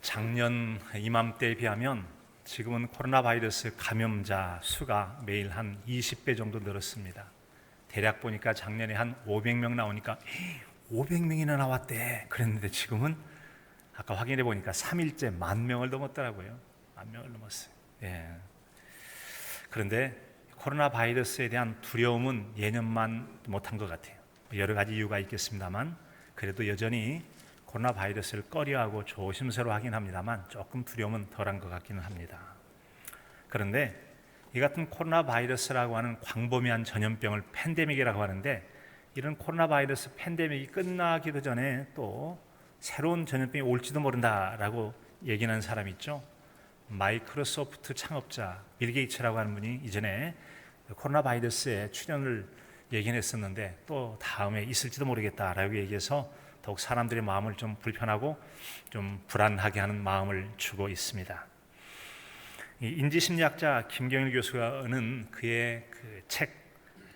작년 이맘때에 비하면 지금은 코로나 바이러스 감염자 수가 매일 한 20배 정도 늘었습니다. 대략 보니까 작년에 한 500명 나오니까 500명이나 나왔대 그랬는데 지금은 아까 확인해 보니까 3일째 10,000명을 넘었더라고요. 10,000명을 넘었어요. 예. 그런데 코로나 바이러스에 대한 두려움은 예년만 못한 것 같아요. 여러 가지 이유가 있겠습니다만 그래도 여전히 코로나 바이러스를 꺼려하고 조심스러워하긴 합니다만 조금 두려움은 덜한 것 같기는 합니다. 그런데 이 같은 코로나 바이러스라고 하는 광범위한 전염병을 팬데믹이라고 하는데, 이런 코로나 바이러스 팬데믹이 끝나기도 전에 또 새로운 전염병이 올지도 모른다라고 얘기하는 사람이 있죠. 마이크로소프트 창업자 빌 게이츠라고 하는 분이 이전에 코로나 바이러스에 출연을 얘기했었는데 또 다음에 있을지도 모르겠다라고 얘기해서 더욱 사람들의 마음을 좀 불편하고 좀 불안하게 하는 마음을 주고 있습니다. 인지심리학자 김경일 교수는 그의 책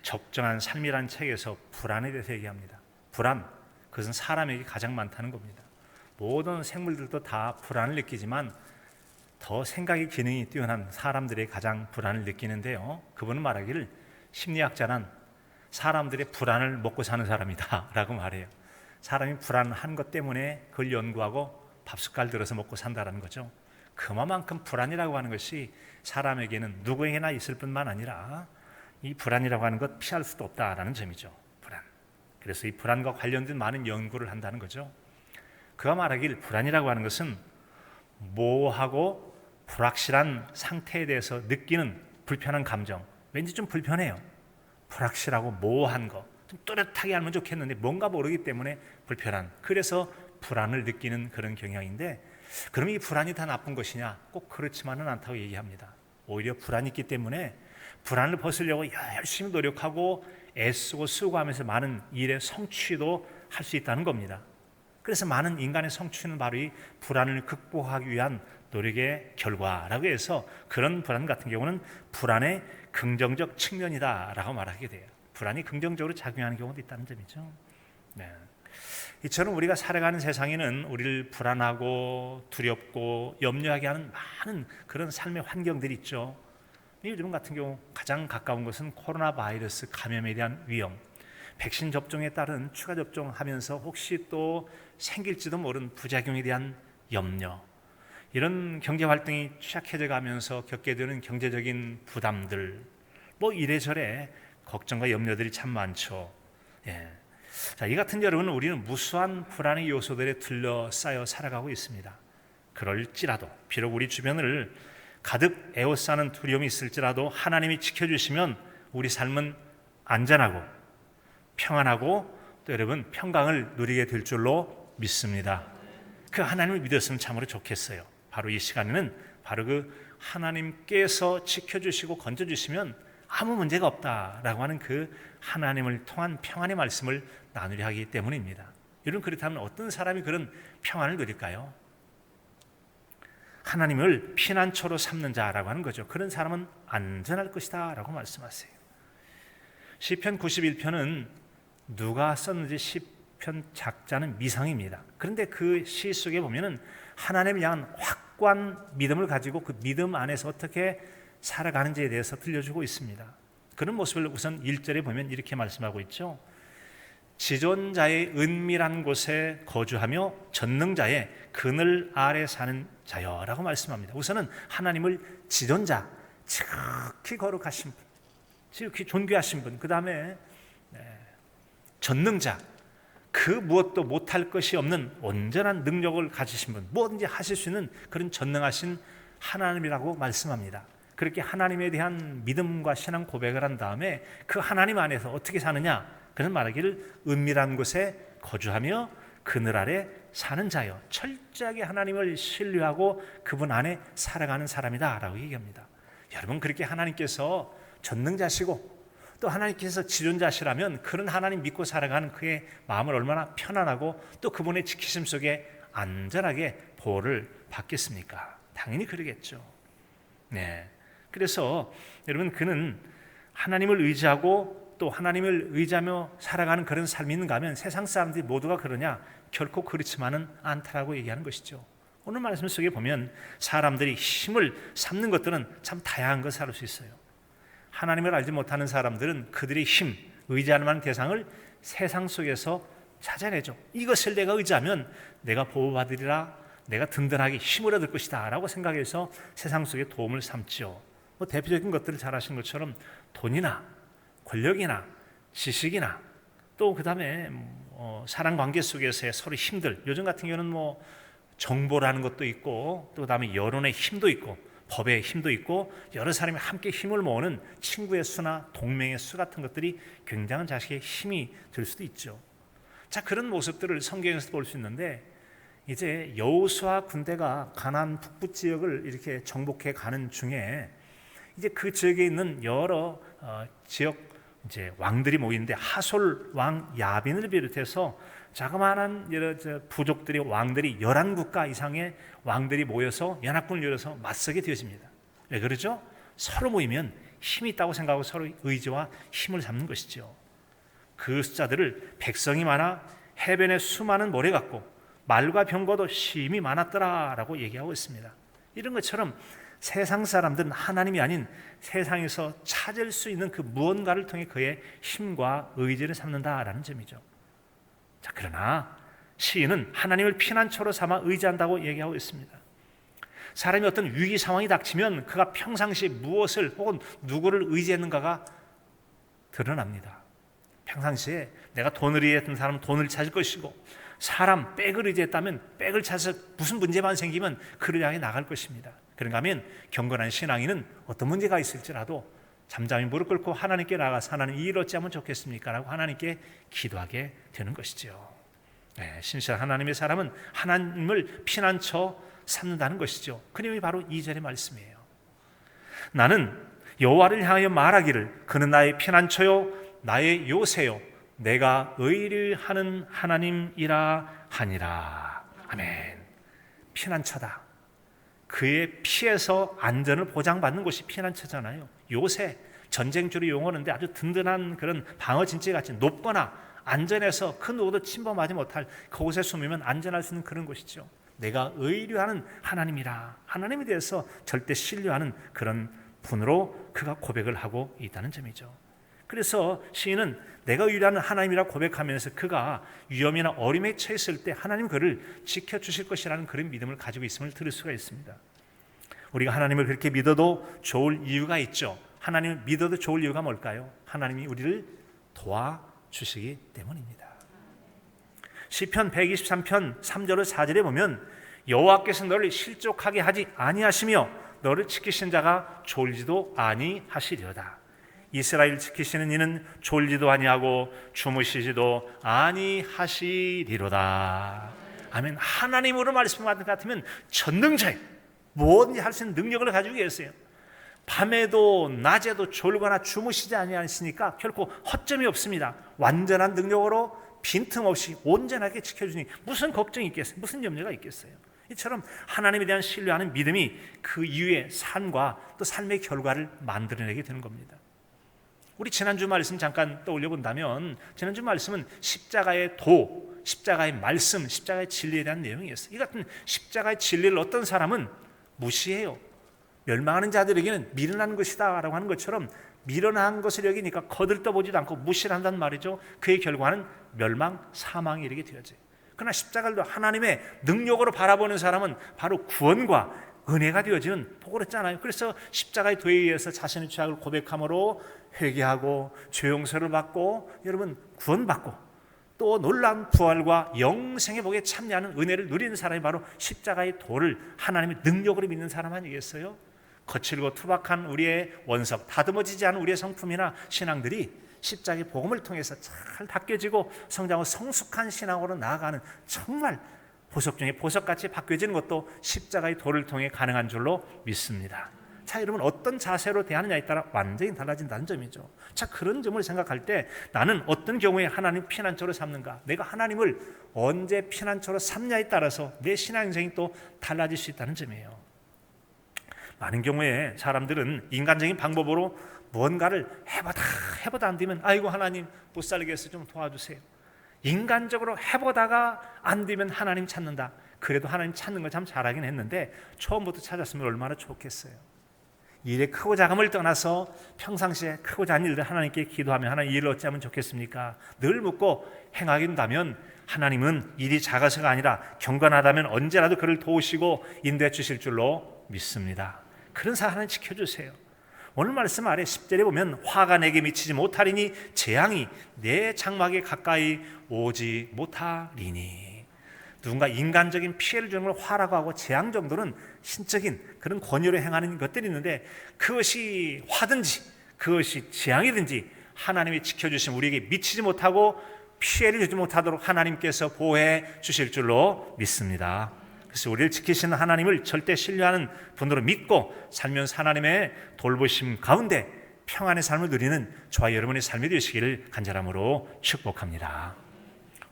적정한 삶이라는 책에서 불안에 대해서 얘기합니다. 불안, 그것은 사람에게 가장 많다는 겁니다. 모든 생물들도 다 불안을 느끼지만 더 생각의 기능이 뛰어난 사람들이 가장 불안을 느끼는데요, 그분은 말하기를 심리학자란 사람들의 불안을 먹고 사는 사람이다 라고 말해요. 사람이 불안한 것 때문에 그걸 연구하고 밥숟갈 들어서 먹고 산다는 거죠. 그만큼 불안이라고 하는 것이 사람에게는 누구에게나 있을 뿐만 아니라 이 불안이라고 하는 것 피할 수도 없다라는 점이죠. 불안. 그래서 이 불안과 관련된 많은 연구를 한다는 거죠. 그가 말하길 불안이라고 하는 것은 모호하고 불확실한 상태에 대해서 느끼는 불편한 감정, 왠지 좀 불편해요. 불확실하고 모호한 거, 좀 또렷하게 알면 좋겠는데 뭔가 모르기 때문에 불편한, 그래서 불안을 느끼는 그런 경향인데, 그럼 이 불안이 다 나쁜 것이냐? 꼭 그렇지만은 않다고 얘기합니다. 오히려 불안이 있기 때문에 불안을 벗으려고 열심히 노력하고 애쓰고 수고하면서 많은 일의 성취도 할 수 있다는 겁니다. 그래서 많은 인간의 성취는 바로 이 불안을 극복하기 위한 노력의 결과라고 해서 그런 불안 같은 경우는 불안의 긍정적 측면이다라고 말하게 돼요. 불안이 긍정적으로 작용하는 경우도 있다는 점이죠. 네. 이처럼 우리가 살아가는 세상에는 우리를 불안하고 두렵고 염려하게 하는 많은 그런 삶의 환경들이 있죠. 요즘 같은 경우 가장 가까운 것은 코로나 바이러스 감염에 대한 위험, 백신 접종에 따른 추가 접종하면서 혹시 또 생길지도 모르는 부작용에 대한 염려, 이런 경제 활동이 취약해져 가면서 겪게 되는 경제적인 부담들, 뭐 이래저래 걱정과 염려들이 참 많죠. 예. 자, 이 같은 여러분, 우리는 무수한 불안의 요소들에 둘러싸여 살아가고 있습니다. 그럴지라도 비록 우리 주변을 가득 에워싸는 두려움이 있을지라도 하나님이 지켜주시면 우리 삶은 안전하고 평안하고 또 여러분 평강을 누리게 될 줄로 믿습니다. 그 하나님을 믿었으면 참으로 좋겠어요. 바로 이 시간에는 바로 그 하나님께서 지켜주시고 건져주시면 아무 문제가 없다라고 하는 그 하나님을 통한 평안의 말씀을 나누려 하기 때문입니다. 여러분, 그렇다면 어떤 사람이 그런 평안을 누릴까요? 하나님을 피난처로 삼는 자라고 하는 거죠. 그런 사람은 안전할 것이다 라고 말씀하세요. 시편 91편은 누가 썼는지 시편 작자는 미상입니다. 그런데 그 시 속에 보면은 하나님을 향한 확고한 믿음을 가지고 그 믿음 안에서 어떻게 살아가는지에 대해서 들려주고 있습니다. 그런 모습을 우선 1절에 보면 이렇게 말씀하고 있죠. 지존자의 은밀한 곳에 거주하며 전능자의 그늘 아래 사는 자여 라고 말씀합니다. 우선은 하나님을 지존자, 지극히 거룩하신 분, 지극히 존귀하신 분, 그 다음에 전능자, 그 무엇도 못할 것이 없는 온전한 능력을 가지신 분, 뭐든지 하실 수 있는 그런 전능하신 하나님이라고 말씀합니다. 그렇게 하나님에 대한 믿음과 신앙 고백을 한 다음에 그 하나님 안에서 어떻게 사느냐, 그런 말하기를 은밀한 곳에 거주하며 그늘 아래 사는 자여, 철저하게 하나님을 신뢰하고 그분 안에 살아가는 사람이다 라고 얘기합니다. 여러분, 그렇게 하나님께서 전능자시고 또 하나님께서 지존자시라면 그런 하나님 믿고 살아가는 그의 마음을 얼마나 편안하고 또 그분의 지키심 속에 안전하게 보호를 받겠습니까? 당연히 그러겠죠. 네. 그래서 여러분, 그는 하나님을 의지하고 또 하나님을 의지하며 살아가는 그런 삶이 있는가 하면 세상 사람들이 모두가 그러냐? 결코 그렇지만은 않다라고 얘기하는 것이죠. 오늘 말씀 속에 보면 사람들이 힘을 삼는 것들은 참 다양한 것을 알 수 있어요. 하나님을 알지 못하는 사람들은 그들의 힘, 의지할 만한 대상을 세상 속에서 찾아내죠. 이것을 내가 의지하면 내가 보호받으리라, 내가 든든하게 힘을 얻을 것이다 라고 생각해서 세상 속에 도움을 삼죠. 대표적인 것들을 잘 아시는 것처럼 돈이나 권력이나 지식이나 또 그 다음에 사랑관계 속에서의 서로 힘들, 요즘 같은 경우는 정보라는 것도 있고 또 그 다음에 여론의 힘도 있고 법의 힘도 있고 여러 사람이 함께 힘을 모으는 친구의 수나 동맹의 수 같은 것들이 굉장한 자식의 힘이 될 수도 있죠. 자, 그런 모습들을 성경에서 볼 수 있는데 이제 여호수아 군대가 가나안 북부 지역을 이렇게 정복해 가는 중에 이제 그 지역에 있는 여러 지역 이제 왕들이 모이는데 하솔 왕 야빈을 비롯해서 자그마한 여러 부족들이 왕들이 11국가 이상의 왕들이 모여서 연합군을 이뤄서 맞서게 되어집니다. 왜 그러죠? 서로 모이면 힘이 있다고 생각하고 서로 의지와 힘을 삼는 것이죠. 그 숫자들을 백성이 많아 해변에 수많은 모래 같고 말과 병거도 심히 많았더라라고 얘기하고 있습니다. 이런 것처럼 세상 사람들은 하나님이 아닌 세상에서 찾을 수 있는 그 무언가를 통해 그의 힘과 의지를 삼는다라는 점이죠. 자, 그러나 시인은 하나님을 피난처로 삼아 의지한다고 얘기하고 있습니다. 사람이 어떤 위기 상황이 닥치면 그가 평상시에 무엇을 혹은 누구를 의지했는가가 드러납니다. 평상시에 내가 돈을 의지했던 사람은 돈을 찾을 것이고 사람 백을 의지했다면 백을 찾아서 무슨 문제만 생기면 그를 향해 나갈 것입니다. 그런가 하면 경건한 신앙인은 어떤 문제가 있을지라도 잠잠히 무릎 꿇고 하나님께 나가서 하나님 이 일 어찌하면 좋겠습니까? 라고 하나님께 기도하게 되는 것이죠. 신실한 하나님의 사람은 하나님을 피난처 삼는다는 것이죠. 그 내용이 바로 2절의 말씀이에요. 나는 여호와를 향하여 말하기를 그는 나의 피난처요 나의 요새요 내가 의뢰하는 하나님이라 하니라. 아멘. 피난처다. 그의 피해서 안전을 보장받는 곳이 피난처잖아요. 요새, 전쟁주로 용어인데 아주 든든한 그런 방어 진지 같이 높거나 안전해서 그 누구도 침범하지 못할 그곳에 숨으면 안전할 수 있는 그런 곳이죠. 내가 의뢰하는 하나님이라. 하나님에 대해서 절대 신뢰하는 그런 분으로 그가 고백을 하고 있다는 점이죠. 그래서 시인은 내가 의뢰하는 하나님이라 고백하면서 그가 위험이나 어림에 처했을 때 하나님 그를 지켜주실 것이라는 그런 믿음을 가지고 있음을 들을 수가 있습니다. 우리가 하나님을 그렇게 믿어도 좋을 이유가 있죠. 하나님을 믿어도 좋을 이유가 뭘까요? 하나님이 우리를 도와주시기 때문입니다. 시편 123편 3절로 4절에 보면 여호와께서 너를 실족하게 하지 아니하시며 너를 지키신 자가 졸지도 아니하시리로다. 이스라엘 지키시는 이는 졸지도 아니하고 주무시지도 아니하시리로다. 아멘. 하나님으로 말씀하는 것 같으면 전능자예요. 뭐든지 할 수 있는 능력을 가지고 계세요. 밤에도 낮에도 졸거나 주무시지 아니하시니까 결코 허점이 없습니다. 완전한 능력으로 빈틈없이 온전하게 지켜주니 무슨 걱정이 있겠어요? 무슨 염려가 있겠어요? 이처럼 하나님에 대한 신뢰하는 믿음이 그 이후의 삶과 또 삶의 결과를 만들어내게 되는 겁니다. 우리 지난주 말씀 잠깐 떠올려 본다면 지난주 말씀은 십자가의 도, 십자가의 말씀, 십자가의 진리에 대한 내용이었어요. 이 같은 십자가의 진리를 어떤 사람은 무시해요. 멸망하는 자들에게는 미련한 것이다 라고 하는 것처럼 미련한 것을 여기니까 거들떠보지도 않고 무시를 한단 말이죠. 그의 결과는 멸망, 사망에 이르게 되어져요. 그러나 십자가를 하나님의 능력으로 바라보는 사람은 바로 구원과 은혜가 되어지는 복을 했잖아요. 그래서 십자가의 도에 의해서 자신의 죄악을 고백함으로 회개하고 죄 용서를 받고 여러분 구원받고 또 놀라운 부활과 영생의 복에 참여하는 은혜를 누리는 사람이 바로 십자가의 도를 하나님의 능력으로 믿는 사람 아니겠어요? 거칠고 투박한 우리의 원석, 다듬어지지 않은 우리의 성품이나 신앙들이 십자가의 복음을 통해서 잘 바뀌어지고 성장하고 성숙한 신앙으로 나아가는 정말 보석 중에 보석같이 바뀌어지는 것도 십자가의 도를 통해 가능한 줄로 믿습니다. 자, 여러분 어떤 자세로 대하느냐에 따라 완전히 달라진다는 점이죠. 자, 그런 점을 생각할 때 나는 어떤 경우에 하나님 피난처로 삼는가, 내가 하나님을 언제 피난처로 삼냐에 따라서 내 신앙 인생이 또 달라질 수 있다는 점이에요. 많은 경우에 사람들은 인간적인 방법으로 무언가를 해보다 안 되면 아이고 하나님 못 살겠어요, 좀 도와주세요. 인간적으로 해보다가 안 되면 하나님 찾는다. 그래도 하나님 찾는 걸 참 잘하긴 했는데 처음부터 찾았으면 얼마나 좋겠어요. 일의 크고 작음을 떠나서 평상시에 크고 작은 일들 하나님께 기도하며 하나님 일을 어찌하면 좋겠습니까? 늘 묻고 행하긴다면 하나님은 일이 작아서가 아니라 경건하다면 언제라도 그를 도우시고 인도해 주실 줄로 믿습니다. 그런 사람 하나님 지켜주세요. 오늘 말씀 아래 10절에 보면 화가 내게 미치지 못하리니 재앙이 내 장막에 가까이 오지 못하리니, 누군가 인간적인 피해를 주는 걸 화라고 하고 재앙 정도는 신적인 그런 권유로 행하는 것들이 있는데 그것이 화든지 그것이 재앙이든지 하나님이 지켜주신 우리에게 미치지 못하고 피해를 주지 못하도록 하나님께서 보호해 주실 줄로 믿습니다. 그래서 우리를 지키시는 하나님을 절대 신뢰하는 분으로 믿고 살면서 하나님의 돌보심 가운데 평안의 삶을 누리는 저와 여러분의 삶이 되시기를 간절함으로 축복합니다.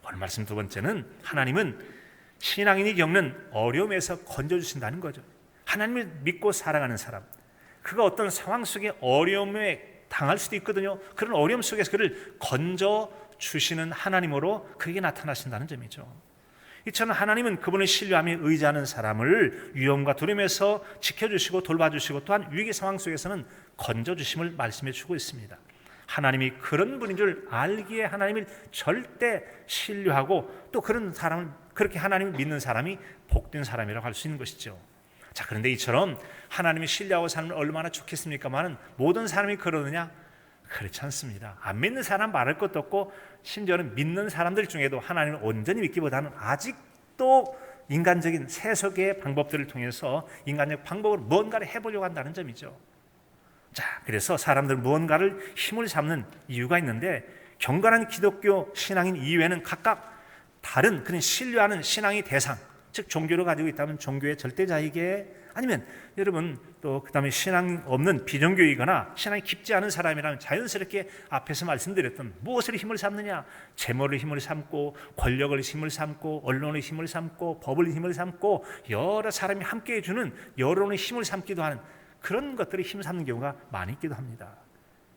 오늘 말씀 두 번째는 하나님은 신앙인이 겪는 어려움에서 건져주신다는 거죠. 하나님을 믿고 살아가는 사람, 그가 어떤 상황 속에 어려움에 당할 수도 있거든요. 그런 어려움 속에서 그를 건져주시는 하나님으로 그에게 나타나신다는 점이죠. 이처럼 하나님은 그분을 신뢰하며 의지하는 사람을 위험과 두려움에서 지켜주시고 돌봐주시고 또한 위기 상황 속에서는 건져주심을 말씀해 주고 있습니다. 하나님이 그런 분인 줄 알기에 하나님을 절대 신뢰하고 또 그런 사람을, 그렇게 하나님을 믿는 사람이 복된 사람이라고 할 수 있는 것이죠. 자, 그런데 이처럼 하나님이 신뢰하고 살면 얼마나 좋겠습니까만은 모든 사람이 그러느냐? 그렇지 않습니다. 안 믿는 사람 말할 것도 없고 심지어는 믿는 사람들 중에도 하나님을 온전히 믿기보다는 아직도 인간적인 세속의 방법들을 통해서 인간적 방법으로 뭔가를 해보려고 한다는 점이죠. 자, 그래서 사람들 무언가를 힘을 삼는 이유가 있는데 경건한 기독교 신앙인 이외에는 각각 다른 그런 신뢰하는 신앙의 대상, 즉 종교를 가지고 있다면 종교의 절대자이게, 아니면 여러분 또 그 다음에 신앙 없는 비종교이거나 신앙이 깊지 않은 사람이라면 자연스럽게 앞에서 말씀드렸던 무엇을 힘을 삼느냐, 재물을 힘을 삼고 권력을 힘을 삼고 언론의 힘을 삼고 법을 힘을 삼고 여러 사람이 함께 해주는 여론의 힘을 삼기도 하는 그런 것들이 힘 삼는 경우가 많이 있기도 합니다.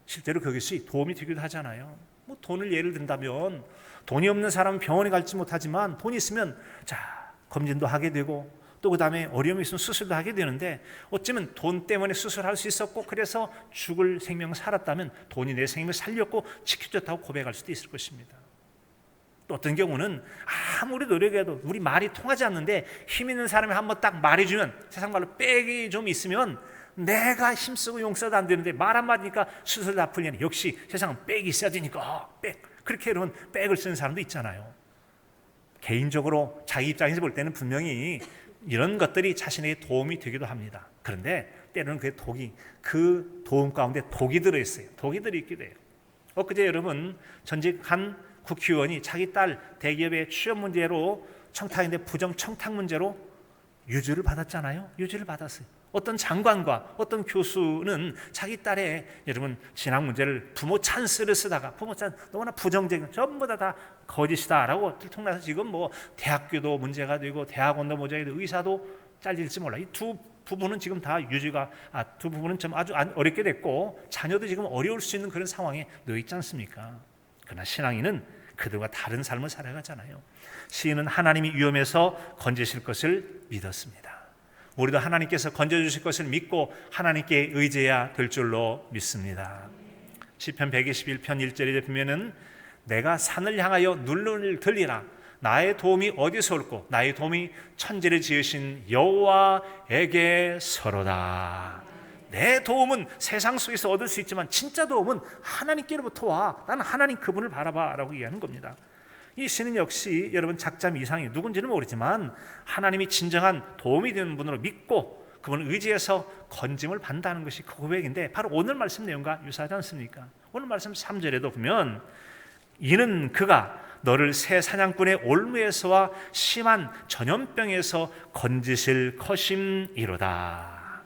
실제로 그것이 도움이 되기도 하잖아요. 뭐 돈을 예를 든다면 돈이 없는 사람은 병원에 갈지 못하지만 돈이 있으면 자 검진도 하게 되고 또 그 다음에 어려움이 있으면 수술도 하게 되는데 어쩌면 돈 때문에 수술할 수 있었고 그래서 죽을 생명을 살았다면 돈이 내 생명을 살렸고 지켜줬다고 고백할 수도 있을 것입니다. 또 어떤 경우는 아무리 노력해도 우리 말이 통하지 않는데 힘 있는 사람이 한번 딱 말해주면, 세상 말로 빽이 좀 있으면 내가 힘쓰고 용서도 안 되는데 말 한마디니까 수술 다 풀리니 역시 세상은 빽이 있어야 되니까 빽, 그렇게 여러분 빽을 쓰는 사람도 있잖아요. 개인적으로 자기 입장에서 볼 때는 분명히 이런 것들이 자신에게 도움이 되기도 합니다. 그런데 때로는 그 도움 가운데 독이 들어있어요. 독이 들어있기도 해요. 엊그제 여러분 전직 한 국회의원이 자기 딸 대기업의 취업 문제로 청탁인데 부정 청탁 문제로 유죄를 받았잖아요. 유죄를 받았어요. 어떤 장관과 어떤 교수는 자기 딸의 여러분 진학 문제를 부모 찬스를 쓰다가 부모 찬스 너무나 부정적인 전부 다 거짓이다라고 들통나서 지금 뭐 대학교도 문제가 되고 대학원도 문제가 되고 의사도 잘릴지 몰라. 이 두 부부는 지금 다 유죄가 두 부부는 좀 아주 어렵게 됐고 자녀도 지금 어려울 수 있는 그런 상황에 놓여 있지 않습니까? 그러나 신앙인은 그들과 다른 삶을 살아가잖아요. 시인은 하나님이 위험에서 건지실 것을 믿었습니다. 우리도 하나님께서 건져주실 것을 믿고 하나님께 의지해야 될 줄로 믿습니다. 시편 121편 1절에 보면은 내가 산을 향하여 눈을 들리라. 나의 도움이 어디서 올꼬? 나의 도움이 천지를 지으신 여호와에게서로다. 내 도움은 세상 속에서 얻을 수 있지만 진짜 도움은 하나님께로부터 와. 나는 하나님 그분을 바라봐라고 얘기하는 겁니다. 이 시는 역시 여러분 작자미 이상이 누군지는 모르지만 하나님이 진정한 도움이 되는 분으로 믿고 그분을 의지해서 건짐을 받는다는 것이 그 고백인데 바로 오늘 말씀 내용과 유사하지 않습니까? 오늘 말씀 3절에도 보면 이는 그가 너를 새 사냥꾼의 올무에서와 심한 전염병에서 건지실 것임이로다.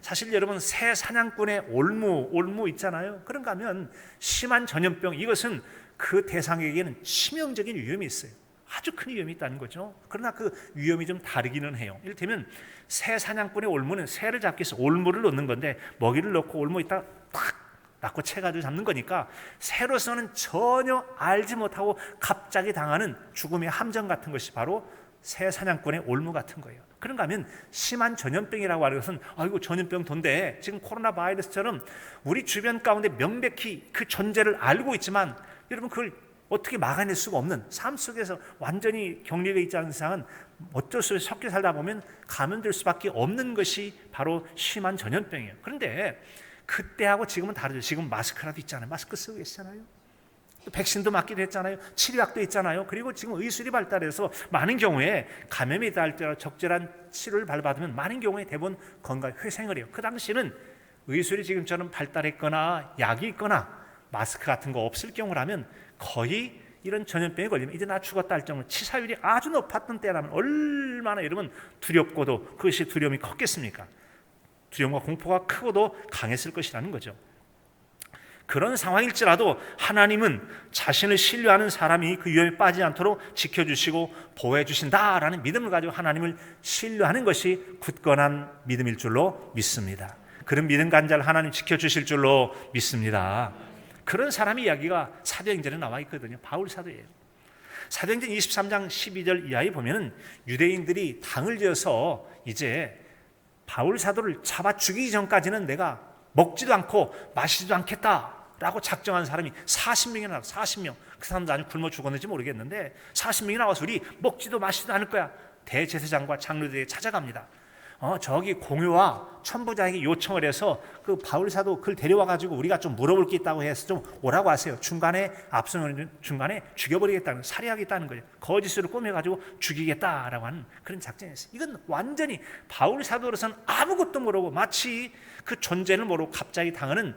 사실 여러분 새 사냥꾼의 올무 있잖아요. 그런가 하면 심한 전염병, 이것은 그 대상에게는 치명적인 위험이 있어요. 아주 큰 위험이 있다는 거죠. 그러나 그 위험이 좀 다르기는 해요. 이를테면 새 사냥꾼의 올무는 새를 잡기 위해서 올무를 넣는 건데 먹이를 넣고 올무 있다가 탁 낳고 채가지고 잡는 거니까 새로서는 전혀 알지 못하고 갑자기 당하는 죽음의 함정 같은 것이 바로 새 사냥꾼의 올무 같은 거예요. 그런가 하면 심한 전염병이라고 하는 것은 아이고 전염병 돈데 지금 코로나 바이러스처럼 우리 주변 가운데 명백히 그 존재를 알고 있지만 여러분 그걸 어떻게 막아낼 수가 없는 삶 속에서 완전히 격리되어 있지 않은 이상은 어쩔 수 없이 섞여 살다 보면 감염될 수밖에 없는 것이 바로 심한 전염병이에요. 그런데 그때하고 지금은 다르죠. 지금 마스크라도 있잖아요. 마스크 쓰고 계시잖아요. 또 백신도 맞기도 했잖아요. 치료약도 있잖아요. 그리고 지금 의술이 발달해서 많은 경우에 감염이 닿을 적절한 치료를 받으면 많은 경우에 대부분 건강 회생을 해요. 그 당시는 의술이 지금처럼 발달했거나 약이 있거나 마스크 같은 거 없을 경우라면 거의 이런 전염병에 걸리면 이제 나 죽었다 할 정도로 치사율이 아주 높았던 때라면 얼마나 여러분 두렵고도 그것이 두려움이 컸겠습니까? 두려움과 공포가 크고도 강했을 것이라는 거죠. 그런 상황일지라도 하나님은 자신을 신뢰하는 사람이 그 위험에 빠지지 않도록 지켜주시고 보호해 주신다라는 믿음을 가지고 하나님을 신뢰하는 것이 굳건한 믿음일 줄로 믿습니다. 그런 믿음 간자를 하나님 지켜주실 줄로 믿습니다. 그런 사람의 이야기가 사도행전에 나와 있거든요. 바울 사도예요. 사도행전 23장 12절 이하에 보면은 유대인들이 당을 지어서 이제 바울 사도를 잡아 죽이기 전까지는 내가 먹지도 않고 마시지도 않겠다라고 작정한 사람이 40명이 나왔어요. 40명. 그 사람도 아주 굶어 죽었는지 모르겠는데 40명이 나와서 우리 먹지도 마시지도 않을 거야. 대제사장과 장로들에게 찾아갑니다. 저기 공유와 천부장에게 요청을 해서 그 바울 사도 그를 데려와 가지고 우리가 좀 물어볼 게 있다고 해서 좀 오라고 하세요. 중간에 앞서는 중간에 죽여버리겠다는, 살해하겠다는 거예요. 거짓으로 꾸며 가지고 죽이겠다라고 하는 그런 작전이었어요. 이건 완전히 바울 사도로서는 아무것도 모르고 마치 그 존재를 모르고 갑자기 당하는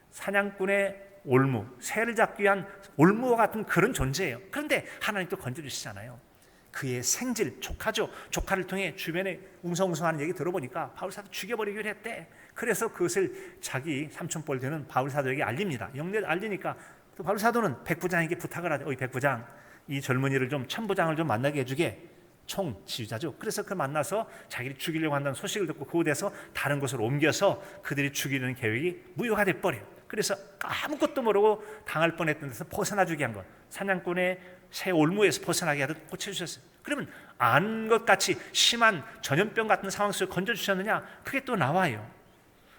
사냥꾼의 올무, 새를 잡기 위한 올무와 같은 그런 존재예요. 그런데 하나님 또 건져주시잖아요. 그의 생질, 조카죠. 조카를 통해 주변에 웅성웅성하는 얘기 들어보니까 바울 사도 죽여버리기로 했대. 그래서 그것을 자기 삼촌뻘 되는 바울 사도에게 알립니다. 영내에 알리니까 또 바울 사도는 백부장에게 부탁을 하죠. 어이 백부장, 이 젊은이를 좀 천부장을 좀 만나게 해주게. 총 지휘자죠. 그래서 그 만나서 자기를 죽이려고 한다는 소식을 듣고 그곳에서 다른 곳으로 옮겨서 그들이 죽이려는 계획이 무효가 돼버려요. 그래서 아무것도 모르고 당할 뻔했던 데서 벗어나주게 한 것, 사냥꾼의 새 올무에서 벗어나게 하듯 고쳐주셨어요. 그러면 안 것 같이 심한 전염병 같은 상황 속에 건져주셨느냐? 그게 또 나와요.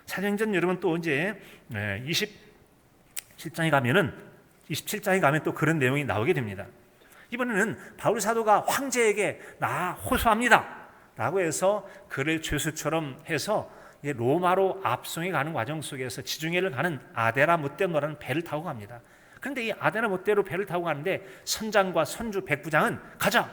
사도행전 여러분 또 이제 27장에 가면 또 그런 내용이 나오게 됩니다. 이번에는 바울 사도가 황제에게 나 호소합니다 라고 해서 그를 죄수처럼 해서 로마로 압송해 가는 과정 속에서 지중해를 가는 아데라 무떼노라는 배를 타고 갑니다. 그런데 이 아데라 무떼로 배를 타고 가는데 선장과 선주 백부장은 가자.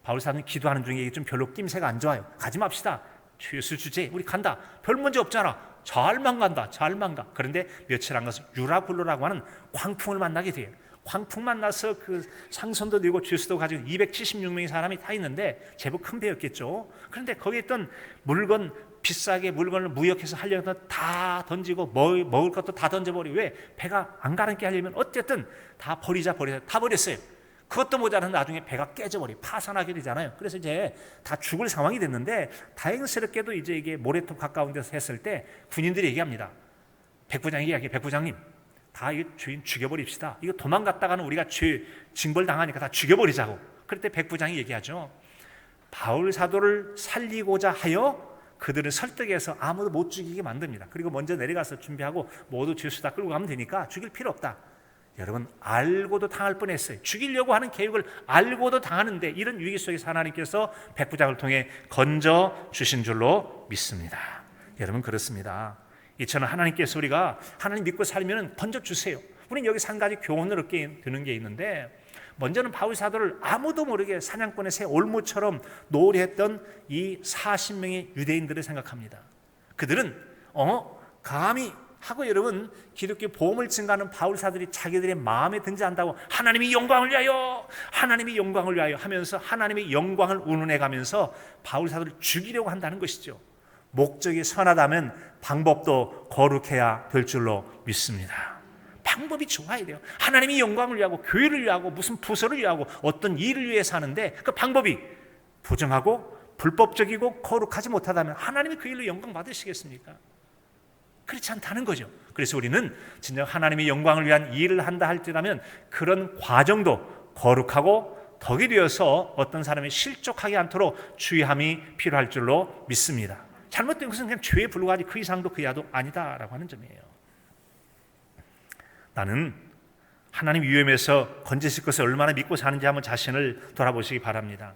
바울 사도는 기도하는 중에 이게 좀 별로 낌새가 안 좋아요. 가지 맙시다. 죄수 주제 우리 간다. 별 문제 없잖아. 잘만 간다. 잘만 가. 그런데 며칠 안 가서 유라굴로라고 하는 광풍을 만나게 돼요. 광풍 만나서 그 상선도 들고 죄수도 가지고 276명의 사람이 타 있는데 제법 큰 배였겠죠. 그런데 거기에 있던 물건, 비싸게 물건을 무역해서 하려는 것 다 던지고 먹을 것도 다 던져버리고, 왜? 배가 안 가라앉게 하려면 어쨌든 다 버리자 다 버렸어요. 그것도 모자라서 나중에 배가 깨져버리고 파산하게 되잖아요. 그래서 이제 다 죽을 상황이 됐는데 다행스럽게도 이제 이게 모래톱 가까운 데서 했을 때 군인들이 얘기합니다. 백부장이 이야기해. 백부장님, 다 이거 주인 죽여버립시다. 이거 도망갔다가는 우리가 징벌 당하니까 다 죽여버리자고. 그럴 때 백부장이 얘기하죠. 바울 사도를 살리고자 하여 그들을 설득해서 아무도 못 죽이게 만듭니다. 그리고 먼저 내려가서 준비하고 모두 죄수 다 끌고 가면 되니까 죽일 필요 없다. 여러분, 알고도 당할 뻔했어요. 죽이려고 하는 계획을 알고도 당하는데 이런 위기 속에서 하나님께서 백부장을 통해 건져 주신 줄로 믿습니다. 여러분, 그렇습니다. 이처럼 하나님께서 우리가 하나님 믿고 살면 건져주세요. 우리는 여기서 한 가지 교훈을 얻게 되는 게 있는데, 먼저는 바울 사도를 아무도 모르게 사냥꾼의 새 올무처럼 노래했던 이 40명의 유대인들을 생각합니다. 그들은 감히 하고 여러분 기독교 보험을 증가하는 바울 사도들이 자기들의 마음에 든지 안다고 하나님이 영광을 위하여, 하나님이 영광을 위하여 하면서 하나님의 영광을 운운해가면서 바울 사도를 죽이려고 한다는 것이죠. 목적이 선하다면 방법도 거룩해야 될 줄로 믿습니다. 방법이 좋아야 돼요. 하나님이 영광을 위하고 교회를 위하고 무슨 부서를 위하고 어떤 일을 위해서 하는데 그 방법이 부정하고 불법적이고 거룩하지 못하다면 하나님이 그 일로 영광 받으시겠습니까? 그렇지 않다는 거죠. 그래서 우리는 진정 하나님의 영광을 위한 일을 한다 할지라면 그런 과정도 거룩하고 덕이 되어서 어떤 사람이 실족하지 않도록 주의함이 필요할 줄로 믿습니다. 잘못된 것은 그냥 죄에 불과하지 그 이상도 그 이하도 아니다라고 하는 점이에요. 나는 하나님 위험에서 건지실 것을 얼마나 믿고 사는지 한번 자신을 돌아보시기 바랍니다.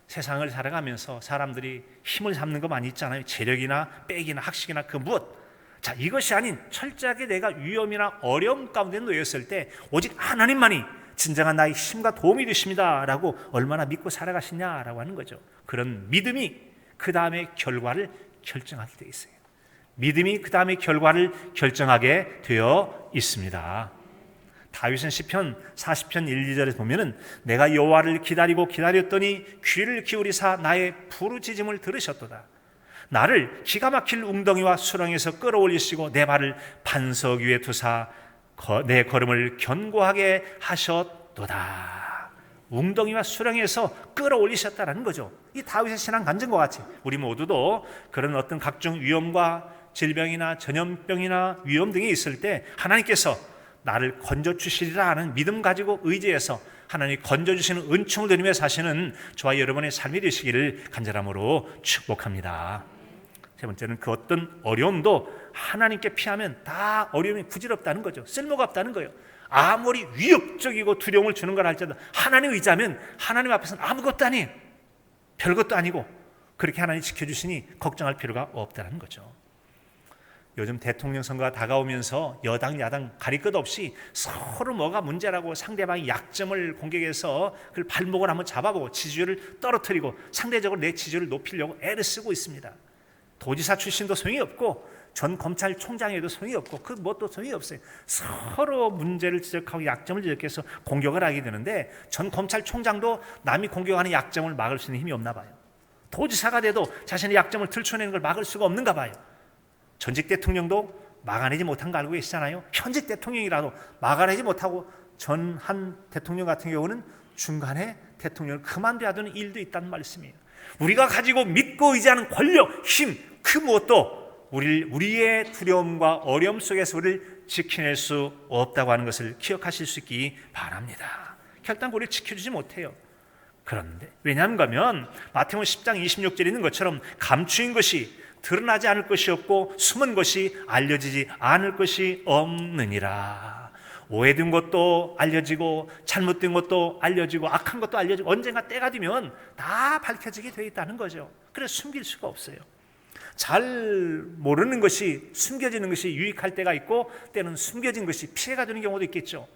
세상을 살아가면서 사람들이 힘을 삼는 거 많이 있잖아요. 재력이나 빽이나 학식이나 그 무엇. 자, 이것이 아닌 철저하게 내가 위험이나 어려움 가운데 놓였을 때 오직 하나님만이 진정한 나의 힘과 도움이 되십니다 라고 얼마나 믿고 살아가시냐라고 하는 거죠. 그런 믿음이 그 다음에 결과를 결정하게 되어 있어요. 믿음이 그 다음에 결과를 결정하게 되어 있습니다. 다윗은 시편 40편 1, 2절에 보면은 내가 여호와를 기다리고 기다렸더니 귀를 기울이사 나의 부르짖음을 들으셨도다. 나를 기가 막힐 웅덩이와 수렁에서 끌어올리시고 내 발을 반석 위에 두사 내 걸음을 견고하게 하셨도다. 웅덩이와 수렁에서 끌어올리셨다라는 거죠. 이 다윗의 신앙 간증과 같이 우리 모두도 그런 어떤 각종 위험과 질병이나 전염병이나 위험 등이 있을 때 하나님께서 나를 건져주시리라 하는 믿음 가지고 의지해서 하나님이 건져주시는 은총을 누리며 사시는 저와 여러분의 삶이 되시기를 간절함으로 축복합니다. 세 번째는 그 어떤 어려움도 하나님께 피하면 다 어려움이 부질없다는 거죠. 쓸모가 없다는 거예요. 아무리 위협적이고 두려움을 주는 걸 할지라도 하나님 의지하면 하나님 앞에서는 아무것도 아니에요. 별것도 아니고 그렇게 하나님 지켜주시니 걱정할 필요가 없다는 거죠. 요즘 대통령 선거가 다가오면서 여당 야당 가릴 것 없이 서로 뭐가 문제라고 상대방의 약점을 공격해서 그 발목을 한번 잡아보고 지지율을 떨어뜨리고 상대적으로 내 지지율을 높이려고 애를 쓰고 있습니다. 도지사 출신도 소용이 없고 전 검찰총장에도 소용이 없고 그 뭣도 소용이 없어요. 서로 문제를 지적하고 약점을 지적해서 공격을 하게 되는데 전 검찰총장도 남이 공격하는 약점을 막을 수 있는 힘이 없나 봐요. 도지사가 돼도 자신의 약점을 들춰내는 걸 막을 수가 없는가 봐요. 전직 대통령도 막아내지 못한 거 알고 계시잖아요. 현직 대통령이라도 막아내지 못하고 전 한 대통령 같은 경우는 중간에 대통령을 그만둬야 되는 일도 있다는 말씀이에요. 우리가 가지고 믿고 의지하는 권력, 힘, 그 무엇도 우리의 두려움과 어려움 속에서 우리를 지켜낼 수 없다고 하는 것을 기억하실 수 있기 바랍니다. 결단 우리를 지켜주지 못해요. 그런데 왜냐하면 마태복음 10장 26절에 있는 것처럼 감추인 것이 드러나지 않을 것이 없고 숨은 것이 알려지지 않을 것이 없느니라. 오해된 것도 알려지고 잘못된 것도 알려지고 악한 것도 알려지고 언젠가 때가 되면 다 밝혀지게 되어 있다는 거죠. 그래서 숨길 수가 없어요. 잘 모르는 것이 숨겨지는 것이 유익할 때가 있고 때는 숨겨진 것이 피해가 되는 경우도 있겠죠.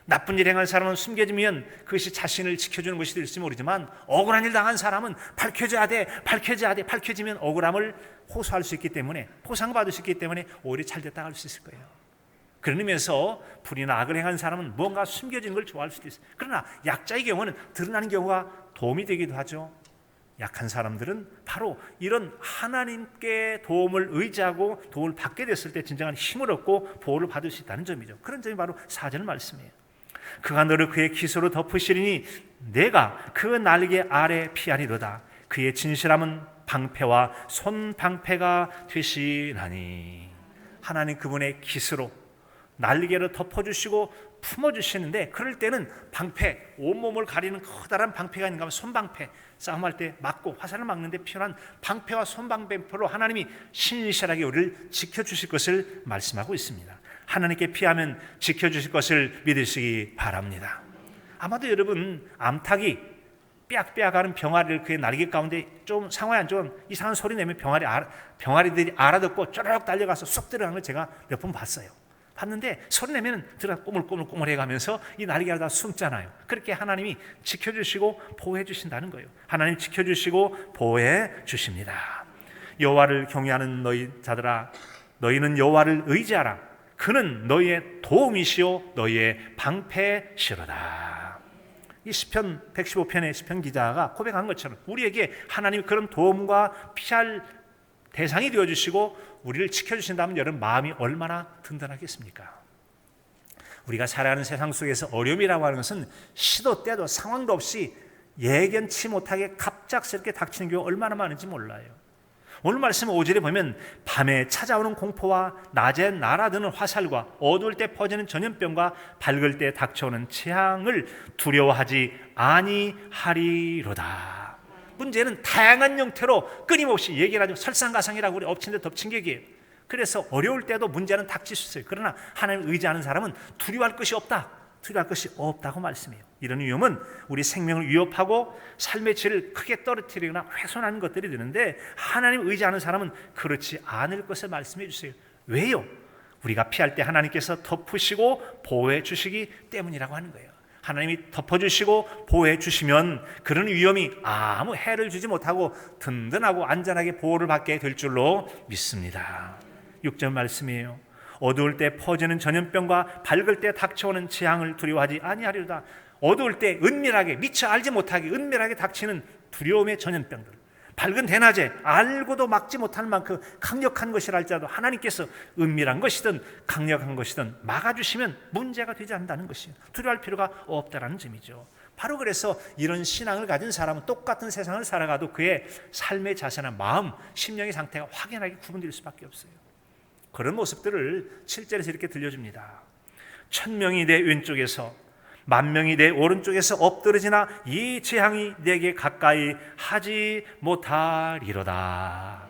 나쁜 일 행한 사람은 숨겨지면 그것이 자신을 지켜주는 것이 될지 모르지만 억울한 일 당한 사람은 밝혀져야 돼. 밝혀지면 억울함을 호소할 수 있기 때문에 보상받을 수 있기 때문에 오히려 잘 됐다 할 수 있을 거예요. 그런 의미에서 불의나 악을 행한 사람은 뭔가 숨겨지는 걸 좋아할 수도 있어요. 그러나 약자의 경우는 드러나는 경우가 도움이 되기도 하죠. 약한 사람들은 바로 이런 하나님께 도움을 의지하고 도움을 받게 됐을 때 진정한 힘을 얻고 보호를 받을 수 있다는 점이죠. 그런 점이 바로 4절 말씀이에요. 그가 너를 그의 기소로 덮으시리니 내가 그 날개 아래 피하리로다. 그의 진실함은 방패와 손방패가 되시나니. 하나님 그분의 기스로 날개로 덮어주시고 품어주시는데 그럴 때는 방패, 온몸을 가리는 커다란 방패가 있는가 하면 손방패, 싸움할 때 막고 화살을 막는 데 필요한 방패와 손방패로 하나님이 신실하게 우리를 지켜주실 것을 말씀하고 있습니다. 하나님께 피하면 지켜주실 것을 믿으시기 바랍니다. 아마도 여러분 암탉이 삐약삐약하는 병아리를 그의 날개 가운데 좀 상황이 안 좋은 이상한 소리 내면 병아리들이 알아듣고 쪼르륵 달려가서 쏙 들어가는 걸 제가 몇 번 봤어요. 봤는데 소리 내면 들어가 꼬물꼬물꼬물해 가면서 이 날개를 다 숨잖아요. 그렇게 하나님이 지켜주시고 보호해 주신다는 거예요. 하나님 지켜주시고 보호해 주십니다. 여호와를 경외하는 너희 자들아 너희는 여호와를 의지하라. 그는 너희의 도움이시오 너희의 방패시로다. 이 시편 115편의 시편 기자가 고백한 것처럼 우리에게 하나님이 그런 도움과 피할 대상이 되어주시고 우리를 지켜주신다면 여러분 마음이 얼마나 든든하겠습니까? 우리가 살아가는 세상 속에서 어려움이라고 하는 것은 시도 때도 상황도 없이 예견치 못하게 갑작스럽게 닥치는 경우가 얼마나 많은지 몰라요. 오늘 말씀 5절에 보면 밤에 찾아오는 공포와 낮에 날아드는 화살과 어두울 때 퍼지는 전염병과 밝을 때 닥쳐오는 재앙을 두려워하지 아니하리로다. 문제는 다양한 형태로 끊임없이 얘기를 하죠. 설상가상이라고 우리 엎친 데 덮친 격이에요. 그래서 어려울 때도 문제는 닥칠 수 있어요. 그러나 하나님을 의지하는 사람은 두려워할 것이 없다. 두려워할 것이 없다고 말씀해요. 이런 위험은 우리 생명을 위협하고 삶의 질을 크게 떨어뜨리거나 훼손하는 것들이 되는데 하나님을 의지하는 사람은 그렇지 않을 것을 말씀해 주세요. 왜요? 우리가 피할 때 하나님께서 덮으시고 보호해 주시기 때문이라고 하는 거예요. 하나님이 덮어주시고 보호해 주시면 그런 위험이 아무 해를 주지 못하고 든든하고 안전하게 보호를 받게 될 줄로 믿습니다. 6절 말씀이에요. 어두울 때 퍼지는 전염병과 밝을 때 닥쳐오는 재앙을 두려워하지 아니하리로다. 어두울 때 은밀하게 미처 알지 못하게 은밀하게 닥치는 두려움의 전염병들, 밝은 대낮에 알고도 막지 못할 만큼 강력한 것이라 할지라도 하나님께서 은밀한 것이든 강력한 것이든 막아주시면 문제가 되지 않는다는 것이에요. 두려워할 필요가 없다는 점이죠. 바로 그래서 이런 신앙을 가진 사람은 똑같은 세상을 살아가도 그의 삶의 자세나 마음, 심령의 상태가 확연하게 구분될 수밖에 없어요. 그런 모습들을 7절에서 이렇게 들려줍니다. 1000명이 내 왼쪽에서 10,000명이 내 오른쪽에서 엎드러지나 이 재앙이 내게 가까이 하지 못하리로다.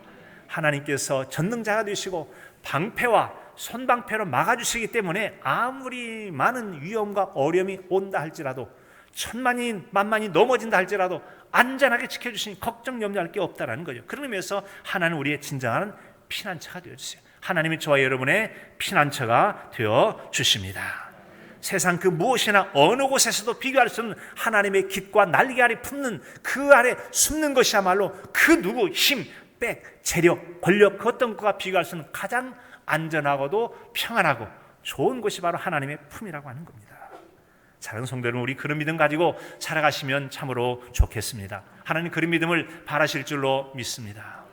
하나님께서 전능자가 되시고 방패와 손방패로 막아주시기 때문에 아무리 많은 위험과 어려움이 온다 할지라도 10,000만이 10,000만이 넘어진다 할지라도 안전하게 지켜주시니 걱정 염려할 게 없다는 거죠. 그런 의미에서 하나는 우리의 진정한 피난처가 되어주세요. 하나님이 저와 여러분의 피난처가 되어주십니다. 세상 그 무엇이나 어느 곳에서도 비교할 수 없는 하나님의 깃과 날개 아래 품는 그 아래 숨는 것이야말로 그 누구 힘, 백, 재력, 권력 그 어떤 것과 비교할 수 없는 가장 안전하고도 평안하고 좋은 곳이 바로 하나님의 품이라고 하는 겁니다. 사랑하는 성도 여러분, 우리 그런 믿음 가지고 살아가시면 참으로 좋겠습니다. 하나님 그런 믿음을 바라실 줄로 믿습니다.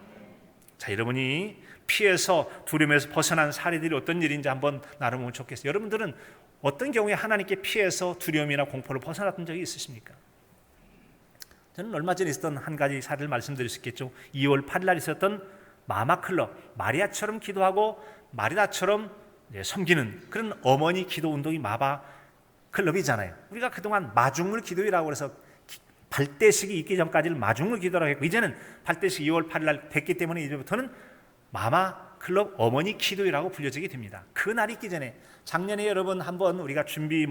자, 여러분이 피해서 두려움에서 벗어난 사례들이 어떤 일인지 한번 나눠보면 좋겠어요. 여러분들은 어떤 경우에 하나님께 피해서 두려움이나 공포를 벗어났던 적이 있으십니까? 저는 얼마 전에 있었던 한 가지 사례를 말씀드릴 수 있겠죠. 2월 8일 날 있었던 마마클럽, 마리아처럼 기도하고 마리아처럼 섬기는 그런 어머니 기도 운동이 마바클럽이잖아요. 우리가 그동안 마중물 기도회라고 해서 발대식이 있기 전까지는 마중물 기도라고 했고 이제는 발대식 2월 8일 날 됐기 때문에 이제부터는 마마클럽 어머니 기도회라고 불려지게 됩니다. 그 날이 있기 전에 작년에 여러분 한번 우리가 준비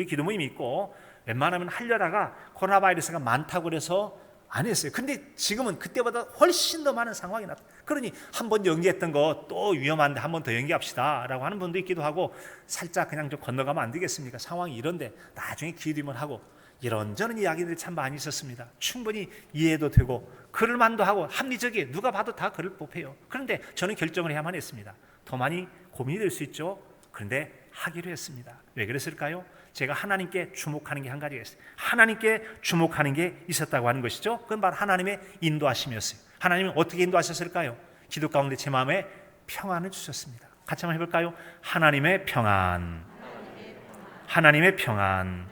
기도 모임이 있고 웬만하면 하려다가 코로나 바이러스가 많다고 그래서 안 했어요. 근데 지금은 그때보다 훨씬 더 많은 상황이 났다. 그러니 한 번 연기했던 거 또 위험한데 한 번 더 연기합시다 라고 하는 분도 있기도 하고 살짝 그냥 좀 건너가면 안 되겠습니까? 상황이 이런데 나중에 기도만 하고 이런저런 이야기들이 참 많이 있었습니다. 충분히 이해도 되고 그럴만도 하고 합리적이에요. 누가 봐도 다 그럴 법해요. 그런데 저는 결정을 해야만 했습니다. 더 많이 고민이 될 수 있죠. 그런데 하기로 했습니다. 왜 그랬을까요? 제가 하나님께 주목하는 게 한 가지가 있어요. 하나님께 주목하는 게 있었다고 하는 것이죠. 그건 바로 하나님의 인도하심이었어요. 하나님은 어떻게 인도하셨을까요? 기도 가운데 제 마음에 평안을 주셨습니다. 같이 한번 해볼까요? 하나님의 평안, 하나님의 평안.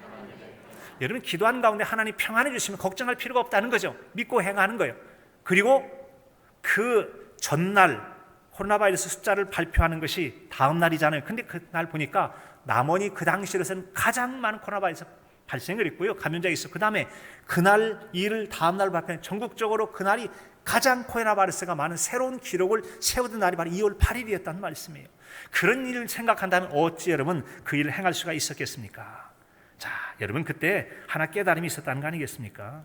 여러분 기도하는 가운데 하나님 평안해 주시면 걱정할 필요가 없다는 거죠. 믿고 행하는 거예요. 그리고 그 전날 코로나 바이러스 숫자를 발표하는 것이 다음 날이잖아요. 근데 그날 보니까 남원이 그 당시로서는 가장 많은 코로나 바이러스 발생을 했고요. 감염자가 있어. 그 다음에 그날 일을 다음 날 발표한 전국적으로 그날이 가장 코로나 바이러스가 많은 새로운 기록을 세우던 날이 바로 2월 8일이었다는 말씀이에요. 그런 일을 생각한다면 어찌 여러분 그 일을 행할 수가 있었겠습니까? 자, 여러분 그때 하나 깨달음이 있었다는 거 아니겠습니까?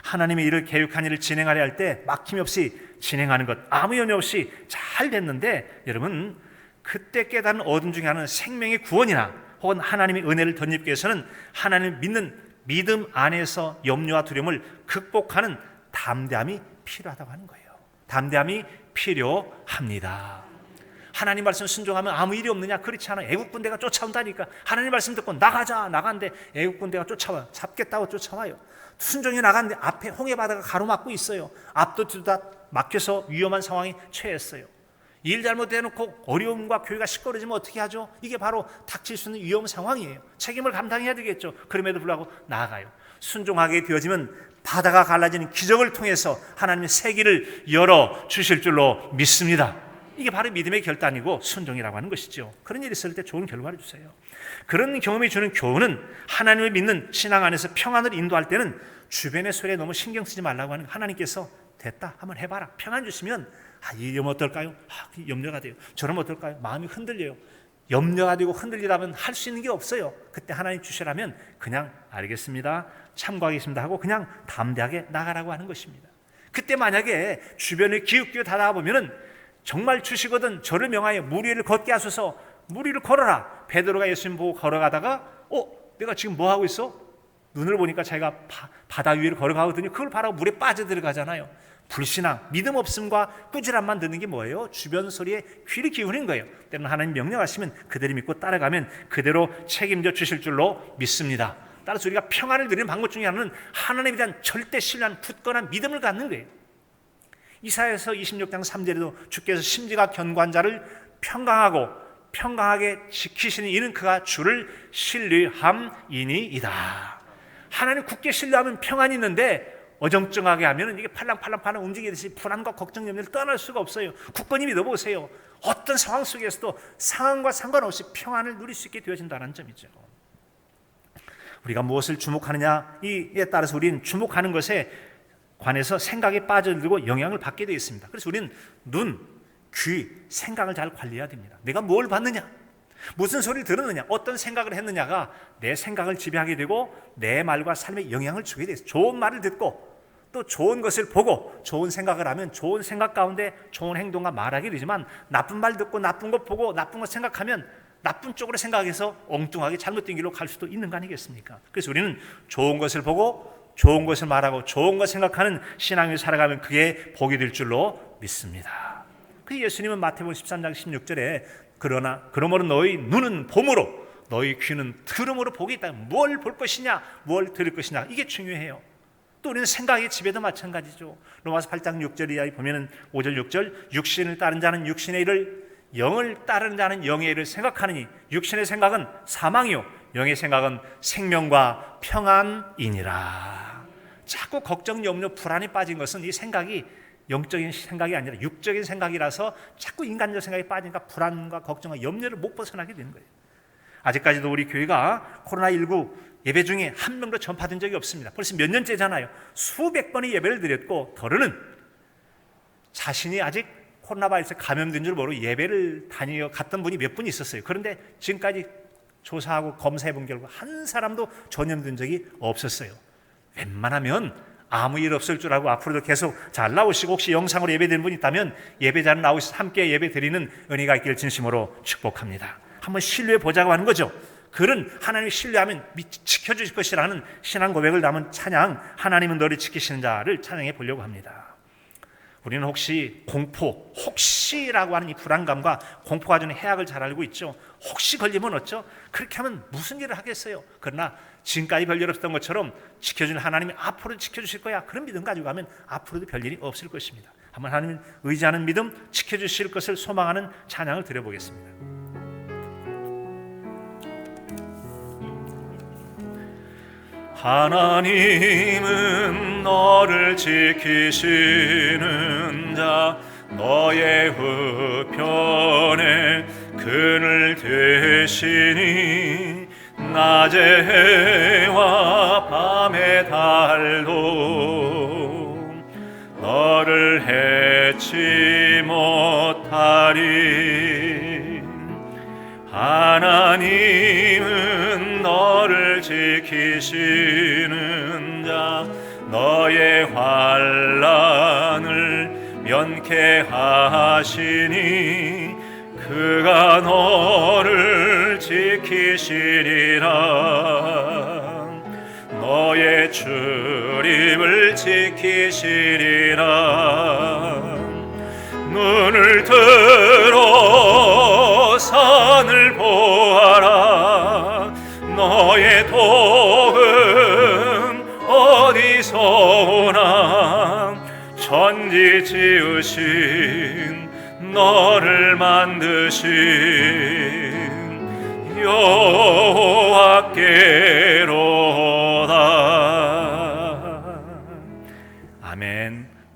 하나님의 일을 계획한 일을 진행하려 할 때 막힘 없이 진행하는 것 아무 염려 없이 잘 됐는데 여러분 그때 깨달은 어둠 중에 하나는 생명의 구원이나 혹은 하나님의 은혜를 덧입기 위해서는 하나님을 믿는 믿음 안에서 염려와 두려움을 극복하는 담대함이 필요하다고 하는 거예요. 담대함이 필요합니다. 하나님 말씀 순종하면 아무 일이 없느냐? 그렇지 않아요. 애국 군대가 쫓아온다니까. 하나님 말씀 듣고 나가는데 애국 군대가 쫓아와요. 잡겠다고 쫓아와요. 순종이 나갔는데 앞에 홍해 바다가 가로막고 있어요. 앞도 뒤도 다 막혀서 위험한 상황에 처했어요. 일 잘못해놓고 어려움과 교회가 시끄러지면 어떻게 하죠? 이게 바로 닥칠 수 있는 위험 상황이에요. 책임을 감당해야 되겠죠. 그럼에도 불구하고 나아가요. 순종하게 되어지면 바다가 갈라지는 기적을 통해서 하나님의 새 길을 열어 주실 줄로 믿습니다. 이게 바로 믿음의 결단이고 순종이라고 하는 것이죠. 그런 일이 있을 때 좋은 결과를 주세요. 그런 경험이 주는 교훈은 하나님을 믿는 신앙 안에서 평안을 인도할 때는 주변의 소리에 너무 신경 쓰지 말라고 하는, 하나님께서 됐다, 한번 해봐라, 평안 주시면 이러면 어떨까요? 염려가 돼요. 저러면 어떨까요? 마음이 흔들려요. 염려가 되고 흔들리다면 할 수 있는 게 없어요. 그때 하나님 주시라면 그냥 알겠습니다, 참고하겠습니다 하고 그냥 담대하게 나가라고 하는 것입니다. 그때 만약에 주변을 기웃기웃 하다 보면은 정말 주시거든 저를 명하여 물 위를 걷게 하소서, 물 위를 걸어라. 베드로가 예수님 보고 걸어가다가 내가 지금 뭐 하고 있어? 눈을 보니까 자기가 바다 위를 걸어가거든요. 그걸 바라고 물에 빠져들어가잖아요. 불신앙, 믿음 없음과 꾸지람만 듣는 게 뭐예요? 주변 소리에 귀를 기울이는 거예요. 때로는 하나님 명령하시면 그대로 믿고 따라가면 그대로 책임져 주실 줄로 믿습니다. 따라서 우리가 평안을 누리는 방법 중에 하나는 하나님에 대한 절대 신뢰한 굳건한 믿음을 갖는 거예요. 이사야서 26장 3절에도 주께서 심지가 견고한 자를 평강하게 지키시는 이는 그가 주를 신뢰함이니이다. 하나님 굳게 신뢰하면 평안이 있는데 어정쩡하게 하면 이게 팔랑팔랑 움직이듯이 불안과 걱정, 염려를 떠날 수가 없어요. 굳건히 믿어보세요. 어떤 상황 속에서도 상황과 상관없이 평안을 누릴 수 있게 되어진다는 점이죠. 우리가 무엇을 주목하느냐에 따라서 우리는 주목하는 것에 관해서 생각에 빠져들고 영향을 받게 되어 있습니다. 그래서 우리는 눈, 귀, 생각을 잘 관리해야 됩니다. 내가 뭘 봤느냐, 무슨 소리를 들었느냐, 어떤 생각을 했느냐가 내 생각을 지배하게 되고 내 말과 삶에 영향을 주게 돼요. 좋은 말을 듣고 또 좋은 것을 보고 좋은 생각을 하면 좋은 생각 가운데 좋은 행동과 말하게 되지만, 나쁜 말 듣고 나쁜 것 보고 나쁜 것 생각하면 나쁜 쪽으로 생각해서 엉뚱하게 잘못된 길로 갈 수도 있는 거 아니겠습니까? 그래서 우리는 좋은 것을 보고 좋은 것을 말하고 좋은 것 생각하는 신앙을 살아가면 그게 복이 될 줄로 믿습니다. 그 예수님은 마태복음 13장 16절에 그러므로 너희 눈은 봄으로 너희 귀는 들음으로 복이 있다. 뭘 볼 것이냐, 뭘 들을 것이냐, 이게 중요해요. 또 우리는 생각의 지배도 마찬가지죠. 로마서 8장 6절 이하에 보면은 5절 6절 육신을 따른 자는 육신의 일을, 영을 따르는 자는 영의 일을 생각하느니 육신의 생각은 사망이요 영의 생각은 생명과 평안이니라. 자꾸 걱정, 염려, 불안에 빠진 것은 이 생각이 영적인 생각이 아니라 육적인 생각이라서 자꾸 인간적 생각에 빠지니까 불안과 걱정과 염려를 못 벗어나게 되는 거예요. 아직까지도 우리 교회가 코로나19 예배 중에 한 명도 전파된 적이 없습니다. 벌써 몇 년째잖아요. 수백 번의 예배를 드렸고 더러는 자신이 아직 코로나 바이러스에 감염된 줄 모르고 예배를 갔던 분이 몇 분 있었어요. 그런데 지금까지 조사하고 검사해 본 결과 한 사람도 전염된 적이 없었어요. 웬만하면 아무 일 없을 줄 알고 앞으로도 계속 잘 나오시고, 혹시 영상으로 예배드리는 분이 있다면 예배자는 나오셔서 함께 예배 드리는 은혜가 있기를 진심으로 축복합니다. 한번 신뢰해 보자고 하는 거죠. 그런 하나님을 신뢰하면 지켜주실 것이라는 신앙 고백을 담은 찬양, 하나님은 너를 지키시는 자를 찬양해 보려고 합니다. 우리는 혹시 공포, 혹시라고 하는 이 불안감과 공포가 주는 해악을 잘 알고 있죠. 혹시 걸리면 어쩌? 그렇게 하면 무슨 일을 하겠어요. 그러나 지금까지 별일 없었던 것처럼 지켜주는 하나님이 앞으로 지켜주실 거야, 그런 믿음 가지고 가면 앞으로도 별일이 없을 것입니다. 한번 하나님을 의지하는 믿음, 지켜주실 것을 소망하는 찬양을 드려보겠습니다. 하나님은 너를 지키시는 자, 너의 우편에 그늘 되시니 낮의 해와 밤의 달도 너를 해치 못하리. 하나님은 너를 지키시는 자, 너의 환난을 면케하시니 그가 너를 지키시리라. 너의 출입을 지키시리라. 눈을 들어 산을 보아라. 너의 도움 어디서 오나. 천지 지으신 너를 만드신 여호와께로다.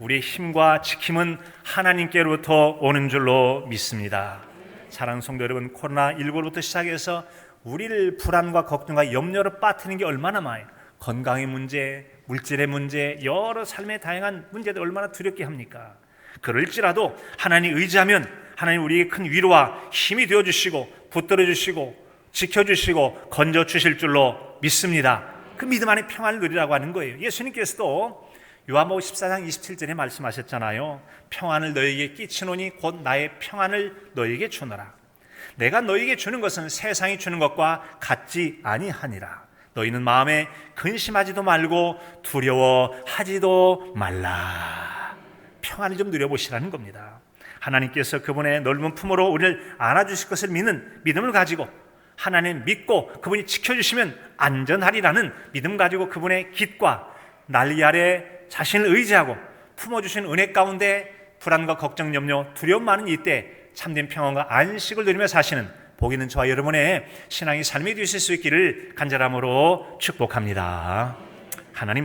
우리의 힘과 지킴은 하나님께로부터 오는 줄로 믿습니다. 사랑하는 성도 여러분, 코로나19로부터 시작해서 우리를 불안과 걱정과 염려로 빠뜨리는 게 얼마나 많아요. 건강의 문제, 물질의 문제, 여러 삶의 다양한 문제들 얼마나 두렵게 합니까? 그럴지라도 하나님 의지하면 하나님 우리에게 큰 위로와 힘이 되어주시고 붙들어주시고 지켜주시고 건져주실 줄로 믿습니다. 그 믿음 안에 평안을 누리라고 하는 거예요. 예수님께서도 요한복음 14장 27절에 말씀하셨잖아요. 평안을 너희에게 끼치노니 곧 나의 평안을 너희에게 주노라. 내가 너희에게 주는 것은 세상이 주는 것과 같지 아니하니라. 너희는 마음에 근심하지도 말고 두려워하지도 말라. 평안을 좀 누려보시라는 겁니다. 하나님께서 그분의 넓은 품으로 우리를 안아주실 것을 믿는 믿음을 가지고 하나님 믿고 그분이 지켜주시면 안전하리라는 믿음 가지고 그분의 깃과 난리 아래 자신을 의지하고 품어주신 은혜 가운데 불안과 걱정, 염려, 두려움 많은 이때 참된 평안과 안식을 누리며 사시는 복 있는 저와 여러분의 신앙의 삶이 되실 수 있기를 간절함으로 축복합니다. 하나님